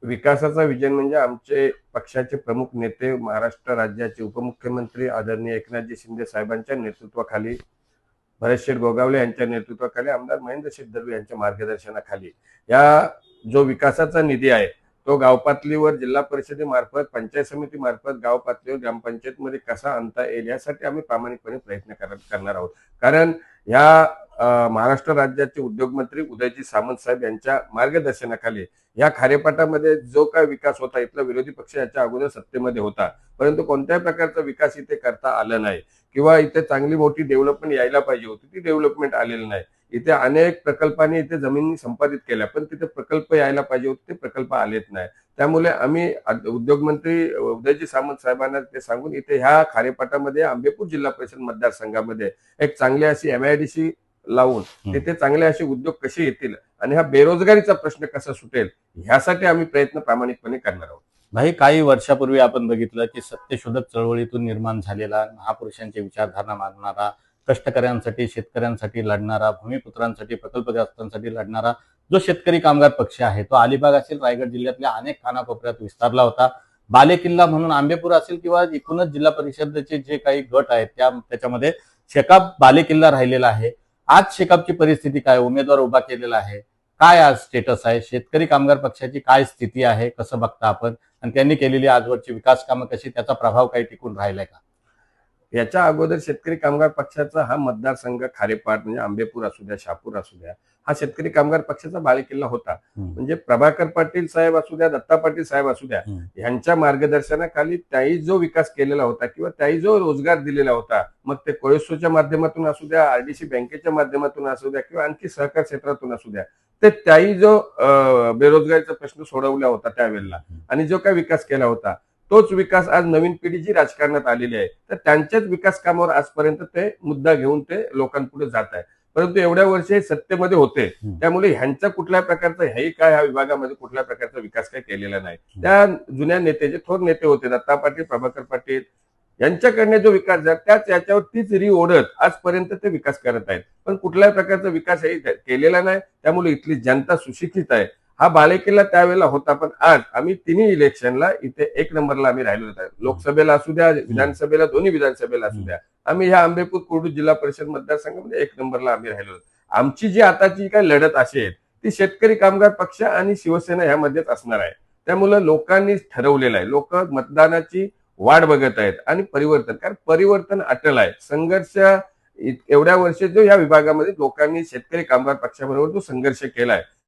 विकासाचा विजन म्हणजे आमचे पक्षाचे प्रमुख नेते, महाराष्ट्र राज्याचे उपमुख्यमंत्री आदरणीय एकनाथजी शिंदे साहेबांच्या नेतृत्वाखाली, भरतशेठ गोगावले यांच्या नेतृत्वाखाली, आमदार महेंद्रशेठ दर्वे यांच्या मार्गदर्शनाखाली या जो विकासाचा निधी आहे तो गाव पातळीवर, जिल्हा परिषदेमार्फत, पंचायत समितीमार्फत, गाव पातळीवर, ग्रामपंचायतमध्ये कसा आणता येईल यासाठी आम्ही प्रामाणिकपणे प्रयत्न करणार आहोत. कारण या महाराष्ट्र राज्याचे उद्योगमंत्री उदयजी सामंत साहेब यांच्या मार्गदर्शनाखाली या खारेपाटामध्ये जो काय विकास होता, इथला विरोधी पक्ष याच्या अगोदर सत्तेमध्ये होता, परंतु कोणत्याही प्रकारचा विकास इथे करता आला नाही किंवा इथे चांगली मोठी डेव्हलपमेंट यायला पाहिजे होती, ती डेव्हलपमेंट आलेली नाही. इथे अनेक प्रकल्पांनी इथे जमिनी संपादित केल्या, पण तिथे प्रकल्प यायला पाहिजे होते, ते प्रकल्प आलेच नाही. त्यामुळे आम्ही उद्योगमंत्री उदयजी सामंत साहेबांना ते सांगून इथे ह्या खारेपाटामध्ये आंबेपूर जिल्हा परिषद मतदारसंघामध्ये एक चांगली अशी MIDC लावून तिथे चांगले असे उद्योग कसे येतील आणि हा बेरोजगारीचा प्रश्न कसा सुटेल ह्यासाठी आम्ही प्रयत्न प्रामाणिकपणे करणार आहोत. भाई, काही वर्षापूर्वी आपण बघितलं की सत्यशोधक चळवळीतून निर्माण झालेला, महापुरुषांची विचारधारणा मानणारा, कष्टकऱ्यांसाठी, शेतकऱ्यांसाठी लढणारा, भूमिपुत्रांसाठी, प्रकल्पग्रस्तांसाठी लढणारा जो शेतकरी कामगार पक्ष आहे तो अलिबाग असेल, रायगड जिल्ह्यातल्या अनेक कानाकोपऱ्यात विस्तारला होता. बालेकिल्ला म्हणून आंबेपूर असेल किंवा एकूणच जिल्हा परिषदेचे जे काही गट आहेत त्याच्यामध्ये शेकाप बालेकिल्ला राहिलेला आहे. आज शेकापची परिस्थिती काय, उमेदवार उभा केलेला आहे, काय आज स्टेटस आहे, शेतकरी कामगार पक्षाची काय स्थिती आहे, कसं बघता आपण, आणि त्यांनी केलेली आजवरची विकास कामं कशी, त्याचा प्रभाव काही टिकून राहिलाय का? याच्या अगोदर शेतकरी कामगार पक्षाचा हा मतदारसंघ खारेपाट म्हणजे आंबेपूर असू द्या, शहापूर असू द्या, हा शेतकरी कामगार पक्षाचा बालेकिल्ला होता. म्हणजे प्रभाकर पाटील साहेब असू द्या, दत्ता पाटील साहेब असू द्या, यांच्या मार्गदर्शनाखाली त्याही जो विकास केलेला होता किंवा त्याही जो रोजगार दिलेला होता, मग ते कोळसोच्या माध्यमातून असू द्या, RDC बँकेच्या माध्यमातून असू द्या किंवा आणखी सहकार क्षेत्रातून असू द्या, ते त्याही जो बेरोजगारीचा प्रश्न सोडवला होता त्यावेळेला आणि जो काही विकास केला होता, तोच विकास आज नवीन पिढी जी राजकारणात आलेली आहे तर त्यांच्याच विकास कामावर आजपर्यंत ते मुद्दा घेऊन ते लोकांपुढे जात आहे. परंतु एवढ्या वर्षे सत्तेमध्ये होते त्यामुळे ह्यांचा कुठल्या प्रकारचा हेही काय ह्या विभागामध्ये कुठल्या प्रकारचा विकास काय केलेला नाही. त्या जुन्या नेते जे थोर नेते होते दत्ता पाटील, प्रभाकर पाटील यांच्याकडने जो विकास झाला त्याच याच्यावर तीच री ओढत आजपर्यंत ते विकास करत आहेत, पण कुठल्याही प्रकारचा विकास हे केलेला नाही. त्यामुळे इथली जनता सुशिक्षित आहे. हा बालेकिल्ला त्यावेळेला होता, पण आज आम्ही तिन्ही इलेक्शनला इथे 1 नंबरला आम्ही राहिलो होतो. लोकसभेला असू द्या, विधानसभेला, दोन्ही विधानसभेला असू द्या, आम्ही ह्या आंबेपूर कुर्डू जिल्हा परिषद मतदारसंघामध्ये 1 नंबरला आम्ही राहिलो होतो. आमची जी आताची काय लढत असेल ती शेतकरी कामगार पक्ष आणि शिवसेना ह्यामध्येच असणार आहे. त्यामुळे लोकांनी ठरवलेलं आहे, लोक मतदानाची वाट बघत आहेत आणि परिवर्तन, कारण परिवर्तन अटल आहे. संघर्ष एवढ्या वर्षे जो या विभागामध्ये लोकांनी शेतकरी कामगार पक्षाबरोबर जो संघर्ष केलाय